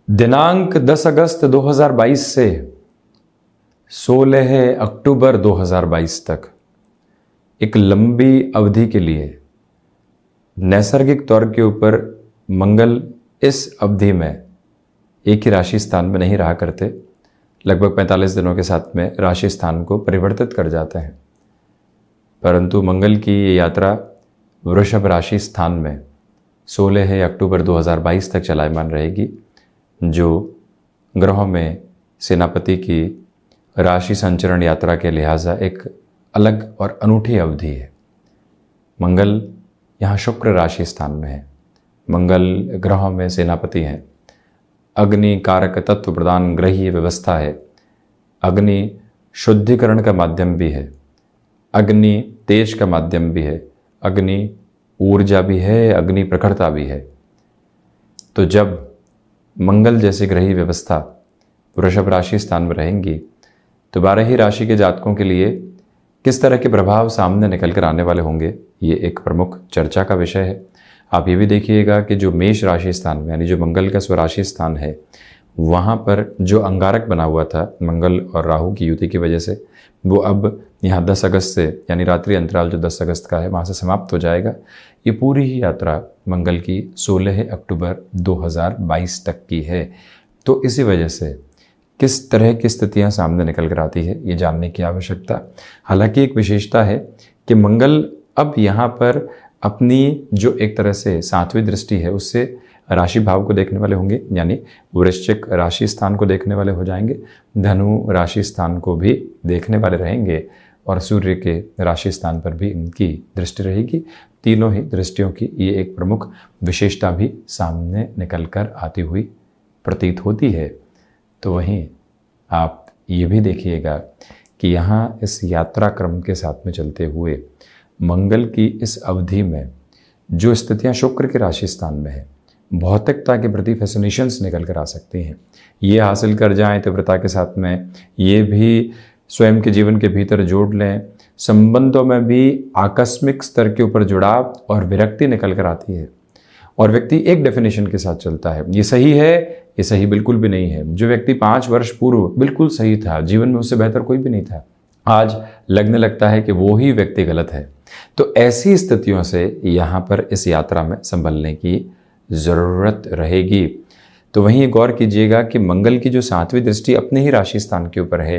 दिनांक 10 अगस्त 2022 से 16 अक्टूबर 2022 तक एक लंबी अवधि के लिए नैसर्गिक तौर के ऊपर मंगल इस अवधि में एक ही राशि स्थान में नहीं रहा करते। लगभग 45 दिनों के साथ में राशि स्थान को परिवर्तित कर जाते हैं, परंतु मंगल की ये यात्रा वृषभ राशि स्थान में 16 अक्टूबर 2022 तक चलायमान रहेगी, जो ग्रहों में सेनापति की राशि संचरण यात्रा के लिहाजा एक अलग और अनूठी अवधि है। मंगल यहाँ शुक्र राशि स्थान में है। मंगल ग्रहों में सेनापति हैं। अग्नि कारक तत्व प्रदान ग्रहीय व्यवस्था है। अग्नि शुद्धिकरण का माध्यम भी है। अग्नि तेज का माध्यम भी है। अग्नि ऊर्जा भी है। अग्नि प्रखरता भी है। तो जब मंगल जैसी ग्रहीय व्यवस्था वृषभ राशि स्थान में रहेंगी तो 12 ही राशि के जातकों के लिए किस तरह के प्रभाव सामने निकल कर आने वाले होंगे, ये एक प्रमुख चर्चा का विषय है। आप ये भी देखिएगा कि जो मेष राशि स्थान में यानी जो मंगल का स्वराशि स्थान है, वहाँ पर जो अंगारक बना हुआ था मंगल और राहु की युति की वजह से, वो अब यहाँ 10 अगस्त से यानी रात्रि अंतराल जो 10 अगस्त का है वहाँ से समाप्त हो जाएगा। ये पूरी ही यात्रा मंगल की 16 अक्टूबर 2022 तक की है। तो इसी वजह से किस तरह की स्थितियाँ सामने निकल कर आती है, ये जानने की आवश्यकता। हालांकि एक विशेषता है कि मंगल अब यहाँ पर अपनी जो एक तरह से 7वीं दृष्टि है उससे राशि भाव को देखने वाले होंगे, यानी वृश्चिक राशि स्थान को देखने वाले हो जाएंगे, धनु राशि स्थान को भी देखने वाले रहेंगे और सूर्य के राशि स्थान पर भी इनकी दृष्टि रहेगी। तीनों ही दृष्टियों की ये एक प्रमुख विशेषता भी सामने निकल कर आती हुई प्रतीत होती है। तो वहीं आप ये भी देखिएगा कि यहाँ इस यात्रा क्रम के साथ में चलते हुए मंगल की इस अवधि में जो स्थितियाँ शुक्र के राशि स्थान में है, भौतिकता के प्रति फैसिनेशंस निकल कर आ सकती हैं। ये हासिल कर जाएं तीव्रता के साथ में, ये भी स्वयं के जीवन के भीतर जोड़ लें। संबंधों में भी आकस्मिक स्तर के ऊपर जुड़ाव और विरक्ति निकल कर आती है और व्यक्ति एक डेफिनेशन के साथ चलता है, ये सही है, ये सही बिल्कुल भी नहीं है। जो व्यक्ति 5 वर्ष पूर्व बिल्कुल सही था, जीवन में उससे बेहतर कोई भी नहीं था, आज लगने लगता है कि वो ही व्यक्ति गलत है। तो ऐसी स्थितियों से यहाँ पर इस यात्रा में संभलने की ज़रूरत रहेगी। तो वहीं गौर कीजिएगा कि मंगल की जो 7वीं दृष्टि अपने ही राशि स्थान के ऊपर है,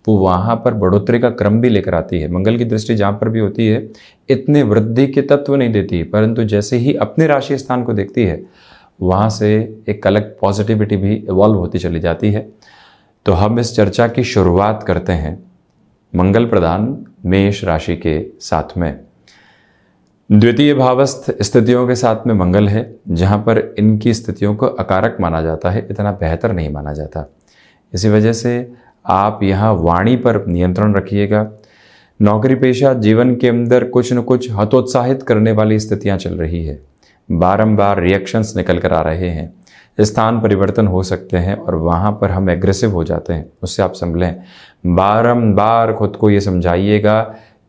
वो वहाँ पर बढ़ोतरी का क्रम भी लेकर आती है। मंगल की दृष्टि जहाँ पर भी होती है इतने वृद्धि के तत्व नहीं देती, परंतु जैसे ही अपने राशि स्थान को देखती है वहाँ से एक अलग पॉजिटिविटी भी इवॉल्व होती चली जाती है। तो हम इस चर्चा की शुरुआत करते हैं मंगल प्रधान मेष राशि के साथ में। द्वितीय भावस्थ स्थितियों के साथ में मंगल है, जहाँ पर इनकी स्थितियों को अकारक माना जाता है, इतना बेहतर नहीं माना जाता। इसी वजह से आप यहाँ वाणी पर नियंत्रण रखिएगा। नौकरी पेशा जीवन के अंदर कुछ न कुछ हतोत्साहित करने वाली स्थितियाँ चल रही है। बारंबार रिएक्शंस निकल कर आ रहे हैं। स्थान परिवर्तन हो सकते हैं और वहाँ पर हम एग्रेसिव हो जाते हैं, उससे आप संभलें। बारंबार खुद को ये समझाइएगा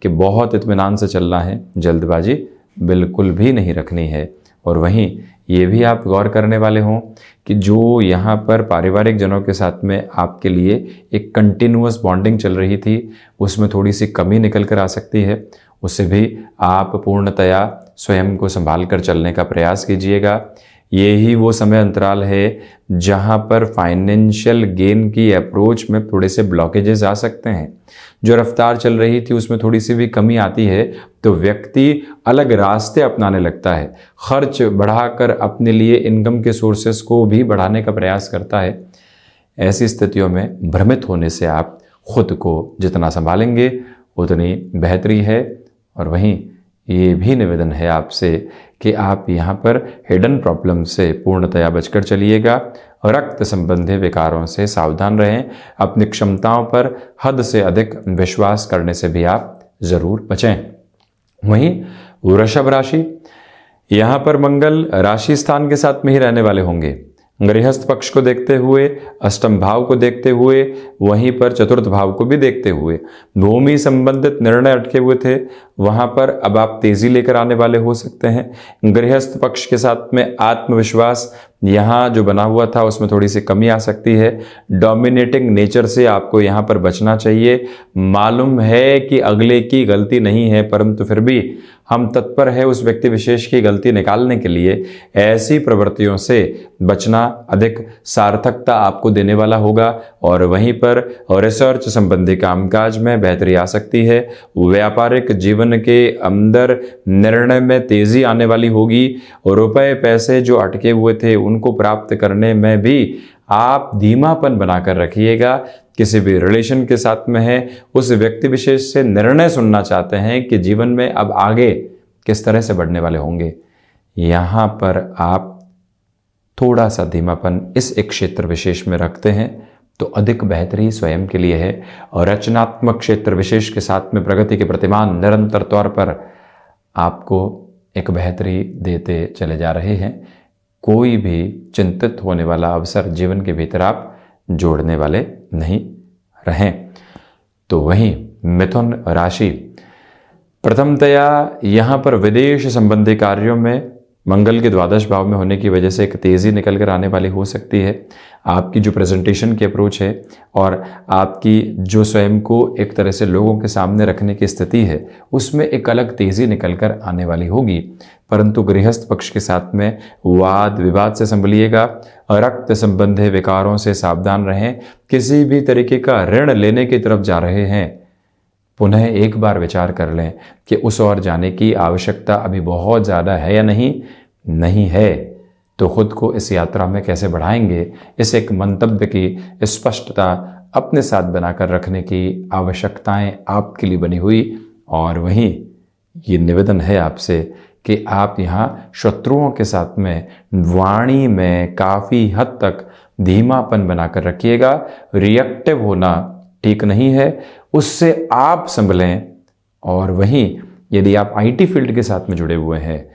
कि बहुत इत्मीनान से चलना है, जल्दबाजी बिल्कुल भी नहीं रखनी है। और वहीं ये भी आप गौर करने वाले हों कि जो यहाँ पर पारिवारिक जनों के साथ में आपके लिए एक कंटिन्यूअस बॉन्डिंग चल रही थी, उसमें थोड़ी सी कमी निकल कर आ सकती है। उससे भी आप पूर्णतया स्वयं को संभाल कर चलने का प्रयास कीजिएगा। यही वो समय अंतराल है जहाँ पर फाइनेंशियल गेन की अप्रोच में थोड़े से ब्लॉकेजेस आ सकते हैं। जो रफ्तार चल रही थी उसमें थोड़ी सी भी कमी आती है तो व्यक्ति अलग रास्ते अपनाने लगता है, खर्च बढ़ाकर अपने लिए इनकम के सोर्सेस को भी बढ़ाने का प्रयास करता है। ऐसी स्थितियों में भ्रमित होने से आप खुद को जितना संभालेंगे उतनी बेहतरी है। और वहीं ये भी निवेदन है आपसे कि आप यहाँ पर हिडन प्रॉब्लम से पूर्णतया बचकर चलिएगा। रक्त संबंधी विकारों से सावधान रहें। अपनी क्षमताओं पर हद से अधिक विश्वास करने से भी आप ज़रूर बचें। वहीं वृषभ राशि, यहाँ पर मंगल राशि स्थान के साथ में ही रहने वाले होंगे। गृहस्थ पक्ष को देखते हुए, अष्टम भाव को देखते हुए, वहीं पर चतुर्थ भाव को भी देखते हुए भूमि संबंधित निर्णय अटके हुए थे, वहां पर अब आप तेजी लेकर आने वाले हो सकते हैं। गृहस्थ पक्ष के साथ में आत्मविश्वास यहाँ जो बना हुआ था उसमें थोड़ी सी कमी आ सकती है। डोमिनेटिंग नेचर से आपको यहाँ पर बचना चाहिए। मालूम है कि अगले की गलती नहीं है, परंतु फिर भी हम तत्पर है उस व्यक्ति विशेष की गलती निकालने के लिए। ऐसी प्रवृत्तियों से बचना अधिक सार्थकता आपको देने वाला होगा और वहीं पर रिसर्च संबंधी कामकाज में बेहतरी आ सकती है। व्यापारिक जीवन के अंदर निर्णय में तेजी आने वाली होगी और रुपए पैसे जो अटके हुए थे उनको प्राप्त करने में भी आप धीमापन बनाकर रखिएगा। किसी भी रिलेशन के साथ में है, उस व्यक्ति विशेष से निर्णय सुनना चाहते हैं कि जीवन में अब आगे किस तरह से बढ़ने वाले होंगे, यहाँ पर आप थोड़ा सा धीमापन इस एक क्षेत्र विशेष में रखते हैं तो अधिक बेहतरी स्वयं के लिए है। और रचनात्मक क्षेत्र विशेष के साथ में प्रगति के प्रतिमान निरंतर तौर पर आपको एक बेहतरी देते चले जा रहे हैं। कोई भी चिंतित होने वाला अवसर जीवन के भीतर आप जोड़ने वाले नहीं रहें। तो वहीं मिथुन राशि, प्रथमतया यहाँ पर विदेश संबंधी कार्यों में मंगल के द्वादश भाव में होने की वजह से एक तेज़ी निकल कर आने वाली हो सकती है। आपकी जो प्रेजेंटेशन की अप्रोच है और आपकी जो स्वयं को एक तरह से लोगों के सामने रखने की स्थिति है उसमें एक अलग तेज़ी निकल कर आने वाली होगी। परंतु गृहस्थ पक्ष के साथ में वाद विवाद से संभलिएगा। रक्त संबंधी विकारों से सावधान रहें। किसी भी तरीके का ऋण लेने की तरफ जा रहे हैं, पुनः एक बार विचार कर लें कि उस ओर जाने की आवश्यकता अभी बहुत ज़्यादा है या नहीं है, तो खुद को इस यात्रा में कैसे बढ़ाएंगे, इस एक मंतव्य की स्पष्टता अपने साथ बनाकर रखने की आवश्यकताएं आपके लिए बनी हुई। और वहीं ये निवेदन है आपसे कि आप यहाँ शत्रुओं के साथ में वाणी में काफ़ी हद तक धीमापन बनाकर रखिएगा। रिएक्टिव होना ठीक नहीं है, उससे आप संभलें। और वहीं यदि आप आईटी फील्ड के साथ में जुड़े हुए हैं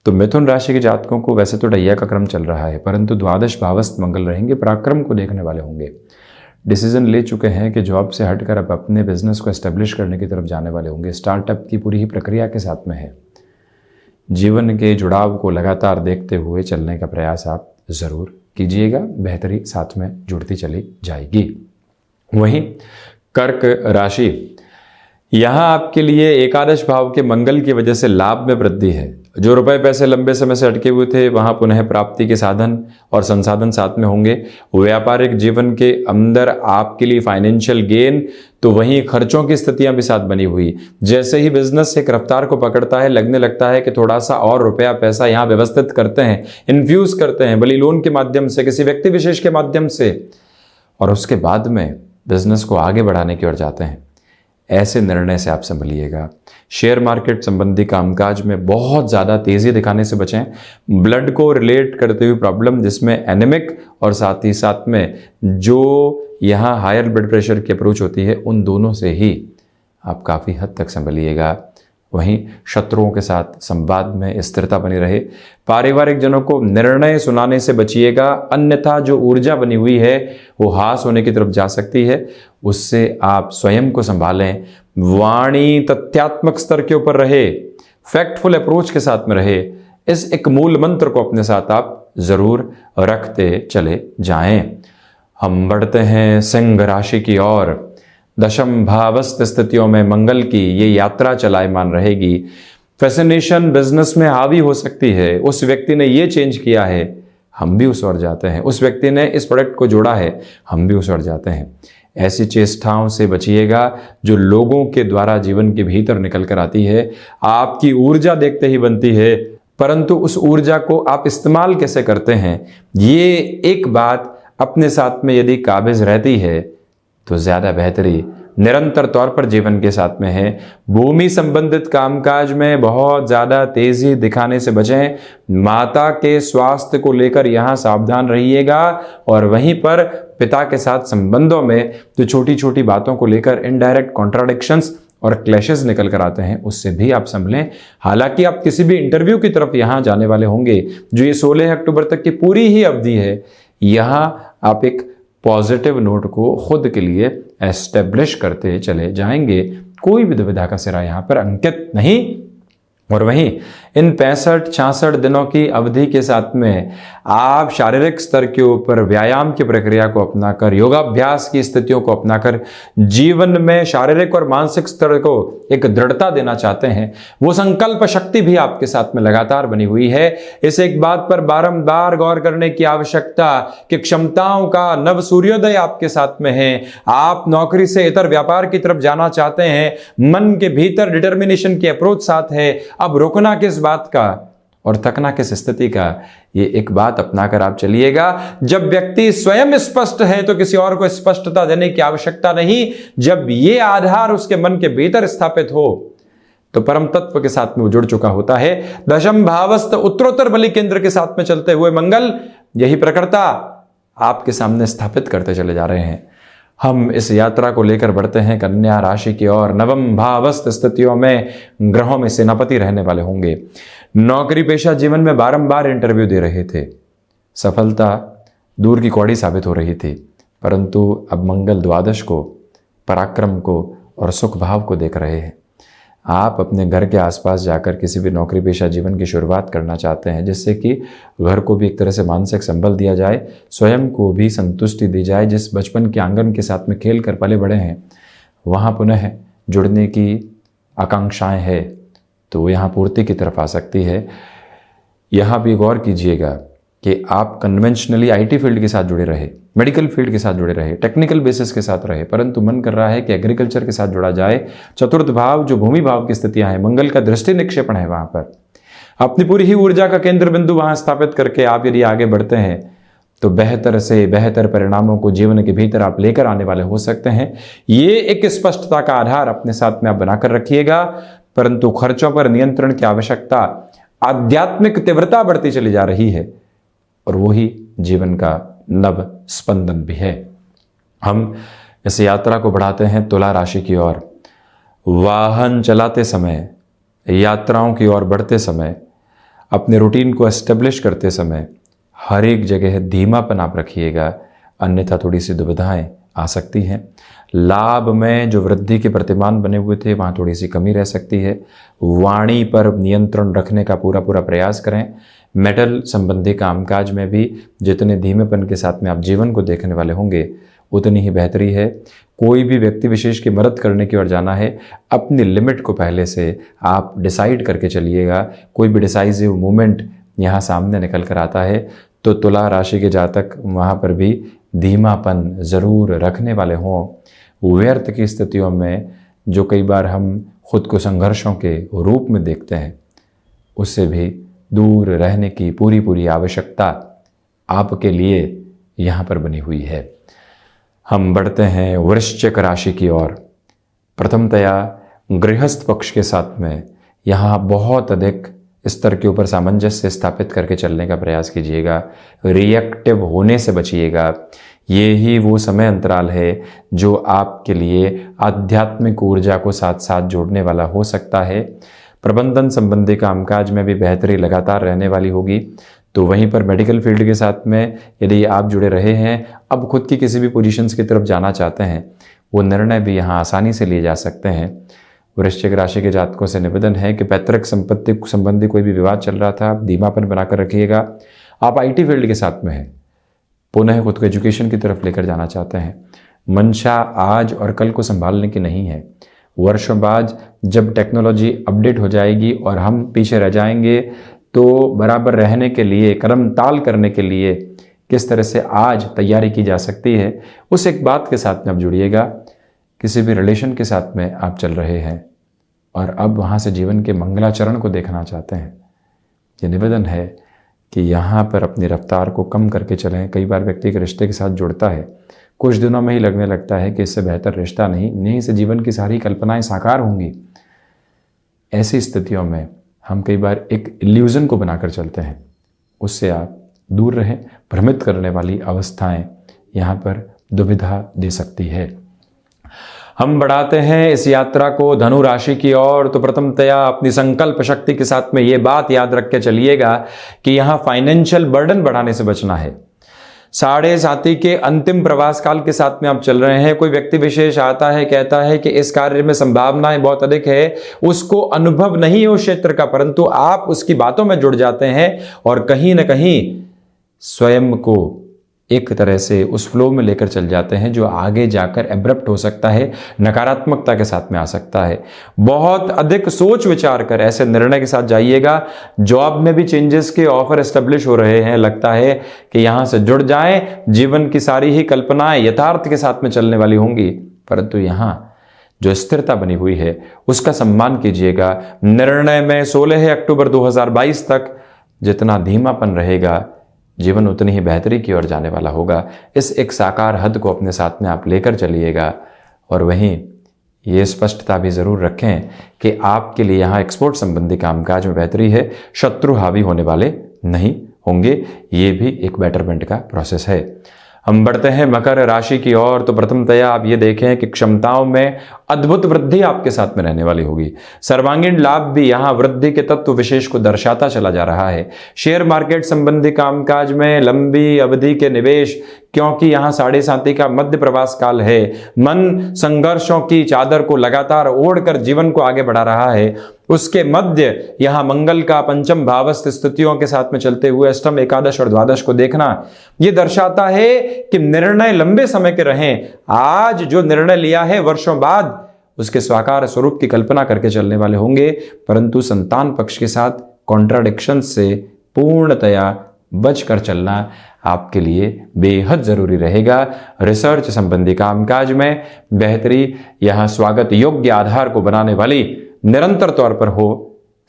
तो मिथुन राशि के जातकों को वैसे तो ढैया का क्रम चल रहा है, परंतु द्वादश भावस्थ मंगल रहेंगे, पराक्रम को देखने वाले होंगे। डिसीजन ले चुके हैं कि जॉब से हटकर अब अपने बिजनेस को एस्टेब्लिश करने की तरफ जाने वाले होंगे। स्टार्टअप की पूरी ही प्रक्रिया के साथ में है। जीवन के जुड़ाव को लगातार देखते हुए चलने का प्रयास आप ज़रूर कीजिएगा, बेहतरी साथ में जुड़ती चली जाएगी। वहीं कर्क राशि, यहाँ आपके लिए एकादश भाव के मंगल की वजह से लाभ में वृद्धि है। जो रुपए पैसे लंबे समय से अटके हुए थे वहाँ पुनः प्राप्ति के साधन और संसाधन साथ में होंगे। व्यापारिक जीवन के अंदर आपके लिए फाइनेंशियल गेन, तो वहीं खर्चों की स्थितियां भी साथ बनी हुई। जैसे ही बिजनेस एक रफ्तार को पकड़ता है, लगने लगता है कि थोड़ा सा और रुपया पैसा यहाँ व्यवस्थित करते हैं, इन्फ्यूज करते हैं, भले लोन के माध्यम से, किसी व्यक्ति विशेष के माध्यम से, और उसके बाद में बिजनेस को आगे बढ़ाने की ओर जाते हैं। ऐसे निर्णय से आप संभलिएगा। शेयर मार्केट संबंधी कामकाज में बहुत ज़्यादा तेज़ी दिखाने से बचें। ब्लड को रिलेट करते हुए प्रॉब्लम, जिसमें एनेमिक और साथ ही साथ में जो यहाँ हायर ब्लड प्रेशर की अप्रोच होती है, उन दोनों से ही आप काफ़ी हद तक संभलिएगा। वहीं शत्रुओं के साथ संवाद में स्थिरता बनी रहे। पारिवारिक जनों को निर्णय सुनाने से बचिएगा, अन्यथा जो ऊर्जा बनी हुई है वो हास होने की तरफ जा सकती है। उससे आप स्वयं को संभालें। वाणी तथ्यात्मक स्तर के ऊपर रहे, फैक्टफुल अप्रोच के साथ में रहे। इस एक मूल मंत्र को अपने साथ आप जरूर रखते चले जाएं। हम बढ़ते हैं सिंह राशि की ओर। दशम भावस्थ स्थितियों में मंगल की ये यात्रा चलायमान रहेगी। फैसिनेशन बिजनेस में हावी हो सकती है। उस व्यक्ति ने ये चेंज किया है, हम भी उस ओर जाते हैं। उस व्यक्ति ने इस प्रोडक्ट को जोड़ा है, हम भी उस ओर जाते हैं। ऐसी चेष्टाओं से बचिएगा जो लोगों के द्वारा जीवन के भीतर निकल कर आती है। आपकी ऊर्जा देखते ही बनती है, परंतु उस ऊर्जा को आप इस्तेमाल कैसे करते हैं, ये एक बात अपने साथ में यदि काबिज रहती है तो ज़्यादा बेहतरी निरंतर तौर पर जीवन के साथ में है। भूमि संबंधित कामकाज में बहुत ज़्यादा तेज़ी दिखाने से बचें। माता के स्वास्थ्य को लेकर यहाँ सावधान रहिएगा। और वहीं पर पिता के साथ संबंधों में जो छोटी छोटी बातों को लेकर इनडायरेक्ट कॉन्ट्राडिक्शंस और क्लैशेस निकल कर आते हैं, उससे भी आप संभलें। हालांकि आप किसी भी इंटरव्यू की तरफ यहाँ जाने वाले होंगे, जो ये 16 अक्टूबर तक की पूरी ही अवधि है, यहाँ आप एक पॉजिटिव नोट को खुद के लिए एस्टेब्लिश करते चले जाएंगे। कोई भी दुविधा का सिरा यहाँ पर अंकित नहीं। और वहीं इन 65-66 दिनों की अवधि के साथ में आप शारीरिक स्तर के ऊपर व्यायाम की प्रक्रिया को अपनाकर, योगाभ्यास की स्थितियों को अपनाकर जीवन में शारीरिक और मानसिक स्तर को एक दृढ़ता देना चाहते हैं, वो संकल्प शक्ति भी आपके साथ में लगातार बनी हुई है। इस एक बात पर बारंबार गौर करने की आवश्यकता कि क्षमताओं का नव सूर्योदय आपके साथ में है। आप नौकरी से इतर व्यापार की तरफ जाना चाहते हैं, मन के भीतर डिटर्मिनेशन की अप्रोच साथ है। अब रुकना किस बात का और थकना किस स्थिति का, ये एक बात अपनाकर आप चलिएगा। जब व्यक्ति स्वयं स्पष्ट है तो किसी और को स्पष्टता देने की आवश्यकता नहीं। जब ये आधार उसके मन के भीतर स्थापित हो तो परम तत्व के साथ में वो जुड़ चुका होता है। दशम भावस्थ उत्तरोत्तर बलि केंद्र के साथ में चलते हुए मंगल यही प्रकृता आपके सामने स्थापित करते चले जा रहे हैं। हम इस यात्रा को लेकर बढ़ते हैं कन्या राशि की ओर। नवम भावस्थ स्थितियों में ग्रहों में सेनापति रहने वाले होंगे। नौकरी पेशा जीवन में बारंबार इंटरव्यू दे रहे थे, सफलता दूर की कौड़ी साबित हो रही थी, परंतु अब मंगल द्वादश को, पराक्रम को और सुख भाव को देख रहे हैं। आप अपने घर के आसपास जाकर किसी भी नौकरी पेशा जीवन की शुरुआत करना चाहते हैं, जिससे कि घर को भी एक तरह से मानसिक संबल दिया जाए, स्वयं को भी संतुष्टि दी जाए। जिस बचपन के आंगन के साथ में खेल कर पले बड़े हैं, वहाँ पुनः जुड़ने की आकांक्षाएं है तो वो यहाँ पूर्ति की तरफ आ सकती है। यहाँ भी गौर कीजिएगा कि आप कन्वेंशनली आईटी फील्ड के साथ जुड़े रहे, मेडिकल फील्ड के साथ जुड़े रहे, टेक्निकल बेसिस के साथ रहे, परंतु मन कर रहा है कि एग्रीकल्चर के साथ जुड़ा जाए। चतुर्थ भाव जो भूमि भाव की स्थितियां हैं, मंगल का दृष्टि निक्षेपण है, वहां पर अपनी पूरी ही ऊर्जा का केंद्र बिंदु वहां स्थापित करके आप यदि आगे बढ़ते हैं तो बेहतर से बेहतर परिणामों को जीवन के भीतर आप लेकर आने वाले हो सकते हैं। ये एक स्पष्टता का आधार अपने साथ में आप बनाकर रखिएगा। परंतु खर्चों पर नियंत्रण की आवश्यकता, आध्यात्मिक तीव्रता बढ़ती चली जा रही है और वही जीवन का नव स्पंदन भी है। हम इस यात्रा को बढ़ाते हैं तुला राशि की ओर। वाहन चलाते समय, यात्राओं की ओर बढ़ते समय, अपने रूटीन को एस्टेब्लिश करते समय हर एक जगह धीमापन आप रखिएगा, अन्यथा थोड़ी सी दुविधाएं आ सकती हैं। लाभ में जो वृद्धि के प्रतिमान बने हुए थे वहाँ थोड़ी सी कमी रह सकती है। वाणी पर नियंत्रण रखने का पूरा प्रयास करें। मेटल संबंधी कामकाज में भी जितने धीमेपन के साथ में आप जीवन को देखने वाले होंगे उतनी ही बेहतरी है। कोई भी व्यक्ति विशेष की मदद करने की ओर जाना है, अपनी लिमिट को पहले से आप डिसाइड करके चलिएगा। कोई भी डिसाइसिव मूवमेंट यहाँ सामने निकल कर आता है तो तुला राशि के जातक वहाँ पर भी धीमापन ज़रूर रखने वाले हों। व्यर्थ की स्थितियों में जो कई बार हम खुद को संघर्षों के रूप में देखते हैं, उससे भी दूर रहने की पूरी आवश्यकता आपके लिए यहाँ पर बनी हुई है। हम बढ़ते हैं वृश्चिक राशि की ओर। प्रथमतया गृहस्थ पक्ष के साथ में यहाँ बहुत अधिक स्तर के ऊपर सामंजस्य स्थापित करके चलने का प्रयास कीजिएगा। रिएक्टिव होने से बचिएगा। ये ही वो समय अंतराल है जो आपके लिए आध्यात्मिक ऊर्जा को साथ साथ जोड़ने वाला हो सकता है। प्रबंधन संबंधी कामकाज में भी बेहतरी लगातार रहने वाली होगी। तो वहीं पर मेडिकल फील्ड के साथ में यदि आप जुड़े रहे हैं, अब खुद की किसी भी पोजीशंस की तरफ जाना चाहते हैं, वो निर्णय भी यहाँ आसानी से लिए जा सकते हैं। वृश्चिक राशि के जातकों से निवेदन है कि पैतृक संपत्ति संबंधी कोई भी विवाद चल रहा था, धीमापन बनाकर रखिएगा। आप आईटी फील्ड के साथ में हैं, पुनः खुद को एजुकेशन की तरफ लेकर जाना चाहते हैं, मंशा आज और कल को संभालने की नहीं है। वर्षों बाद जब टेक्नोलॉजी अपडेट हो जाएगी और हम पीछे रह जाएंगे, तो बराबर रहने के लिए, कदम ताल करने के लिए किस तरह से आज तैयारी की जा सकती है, उस एक बात के साथ में आप जुड़िएगा। किसी भी रिलेशन के साथ में आप चल रहे हैं और अब वहाँ से जीवन के मंगलाचरण को देखना चाहते हैं, ये निवेदन है कि यहाँ पर अपनी रफ्तार को कम करके चलें। कई बार व्यक्ति के रिश्ते के साथ जुड़ता है, कुछ दिनों में ही लगने लगता है कि इससे बेहतर रिश्ता नहीं से जीवन की सारी कल्पनाएं साकार होंगी। ऐसी स्थितियों में हम कई बार एक इल्यूजन को बनाकर चलते हैं, उससे आप दूर रहें। भ्रमित करने वाली अवस्थाएं यहाँ पर दुविधा दे सकती है। हम बढ़ाते हैं इस यात्रा को धनु राशि की ओर। तो प्रथमतया अपनी संकल्प शक्ति के साथ में ये बात याद रख के चलिएगा कि यहाँ फाइनेंशियल बर्डन बढ़ाने से बचना है। साढ़े साथी के अंतिम प्रवास काल के साथ में आप चल रहे हैं। कोई व्यक्ति विशेष आता है, कहता है कि इस कार्य में संभावनाएं बहुत अधिक है, उसको अनुभव नहीं है उस क्षेत्र का, परंतु आप उसकी बातों में जुड़ जाते हैं और कहीं ना कहीं स्वयं को एक तरह से उस फ्लो में लेकर चल जाते हैं, जो आगे जाकर एब्रप्ट हो सकता है, नकारात्मकता के साथ में आ सकता है। बहुत अधिक सोच विचार कर ऐसे निर्णय के साथ जाइएगा। जॉब में भी चेंजेस के ऑफर एस्टेब्लिश हो रहे हैं, लगता है कि यहां से जुड़ जाएं। जीवन की सारी ही कल्पनाएं यथार्थ के साथ में चलने वाली होंगी, परंतु यहां जो स्थिरता बनी हुई है उसका सम्मान कीजिएगा। निर्णय में 16 अक्टूबर 2022 तक जितना धीमापन रहेगा, जीवन उतनी ही बेहतरी की ओर जाने वाला होगा। इस एक साकार हद को अपने साथ में आप लेकर चलिएगा और वहीं ये स्पष्टता भी जरूर रखें कि आपके लिए यहाँ एक्सपोर्ट संबंधी कामकाज में बेहतरी है, शत्रु हावी होने वाले नहीं होंगे। ये भी एक बेटरमेंट का प्रोसेस है। हम बढ़ते हैं मकर राशि की ओर। तो प्रथमतया आप ये देखें कि क्षमताओं में अद्भुत वृद्धि आपके साथ में रहने वाली होगी। सर्वांगीण लाभ भी यहाँ वृद्धि के तत्व विशेष को दर्शाता चला जा रहा है। शेयर मार्केट संबंधी कामकाज में लंबी अवधि के निवेश, क्योंकि यहाँ साढ़े साथी का मध्य प्रवास काल है, मन संघर्षों की चादर को लगातार ओढ़कर जीवन को आगे बढ़ा रहा है। उसके मध्य यहां मंगल का पंचम भावस्थ स्थितियों के साथ में चलते हुए अष्टम, एकादश और द्वादश को देखना यह दर्शाता है कि निर्णय लंबे समय के रहें। आज जो निर्णय लिया है वर्षों बाद उसके साकार स्वरूप की कल्पना करके चलने वाले होंगे, परंतु संतान पक्ष के साथ कॉन्ट्राडिक्शन से पूर्णतया बचकर चलना आपके लिए बेहद जरूरी रहेगा। रिसर्च संबंधी कामकाज में बेहतरी यहां स्वागत योग्य आधार को बनाने वाली निरंतर तौर पर हो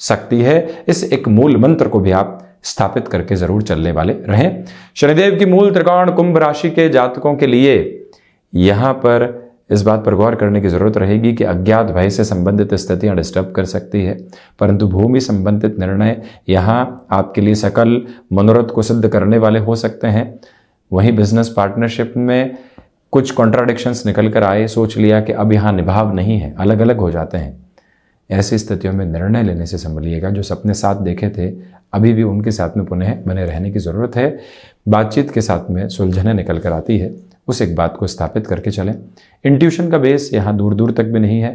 सकती है। इस एक मूल मंत्र को भी आप स्थापित करके जरूर चलने वाले रहें। शनिदेव की मूल त्रिकोण कुंभ राशि के जातकों के लिए यहां पर इस बात पर गौर करने की जरूरत रहेगी कि अज्ञात भय से संबंधित स्थितियां डिस्टर्ब कर सकती है, परंतु भूमि संबंधित निर्णय यहां आपके लिए सकल मनोरथ को सिद्ध करने वाले हो सकते हैं। वहीं बिजनेस पार्टनरशिप में कुछ कॉन्ट्राडिक्शंस निकल कर आए, सोच लिया कि अब यहां निभाव नहीं है, अलग अलग हो जाते हैं। ऐसी स्थितियों में निर्णय लेने से संभलिएगा। जो सपने साथ देखे थे अभी भी उनके साथ में पुनः बने रहने की ज़रूरत है। बातचीत के साथ में सुलझने निकल कर आती है, उस एक बात को स्थापित करके चलें। इंट्यूशन का बेस यहाँ दूर दूर तक भी नहीं है,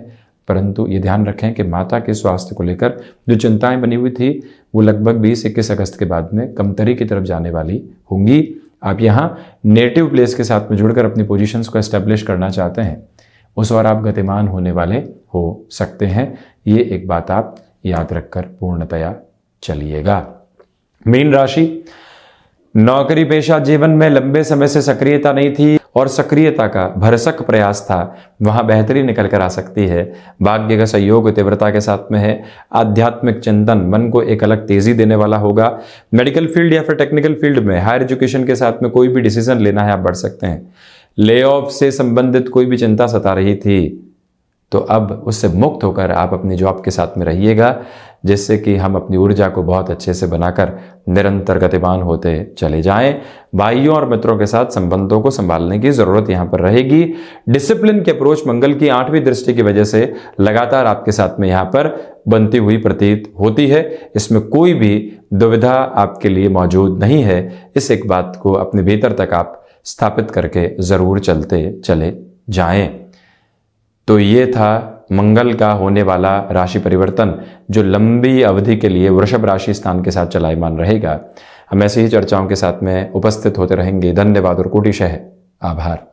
परंतु ये ध्यान रखें कि माता के स्वास्थ्य को लेकर जो चिंताएं बनी हुई थी वो लगभग 20-21 अगस्त के बाद में कमतरी की तरफ जाने वाली होंगी। आप यहाँ नेटिव प्लेस के साथ में जुड़कर अपनी पोजीशंस को एस्टेब्लिश करना चाहते हैं, उस और आप गतिमान होने वाले हो सकते हैं। ये एक बात आप याद रखकर पूर्णतया चलिएगा। मीन राशि, नौकरी पेशा जीवन में लंबे समय से सक्रियता नहीं थी और सक्रियता का भरसक प्रयास था, वहां बेहतरी निकल कर आ सकती है। भाग्य का सहयोग तीव्रता के साथ में है। आध्यात्मिक चिंतन मन को एक अलग तेजी देने वाला होगा। मेडिकल फील्ड या फिर टेक्निकल फील्ड में हायर एजुकेशन के साथ में कोई भी डिसीजन लेना है आप बढ़ सकते हैं। ले ऑफ से संबंधित कोई भी चिंता सता रही थी तो अब उससे मुक्त होकर आप अपनी जॉब के साथ में रहिएगा, जिससे कि हम अपनी ऊर्जा को बहुत अच्छे से बनाकर निरंतर गतिमान होते चले जाएं। भाइयों और मित्रों के साथ संबंधों को संभालने की जरूरत यहां पर रहेगी। डिसिप्लिन के अप्रोच मंगल की 8वीं दृष्टि की वजह से लगातार आपके साथ में यहां पर बनती हुई प्रतीत होती है। इसमें कोई भी दुविधा आपके लिए मौजूद नहीं है। इस एक बात को अपने भीतर तक आप स्थापित करके जरूर चलते चले जाएं। तो ये था मंगल का होने वाला राशि परिवर्तन, जो लंबी अवधि के लिए वृषभ राशि स्थान के साथ चलायमान रहेगा। हम ऐसी ही चर्चाओं के साथ में उपस्थित होते रहेंगे। धन्यवाद और कोटिशः आभार।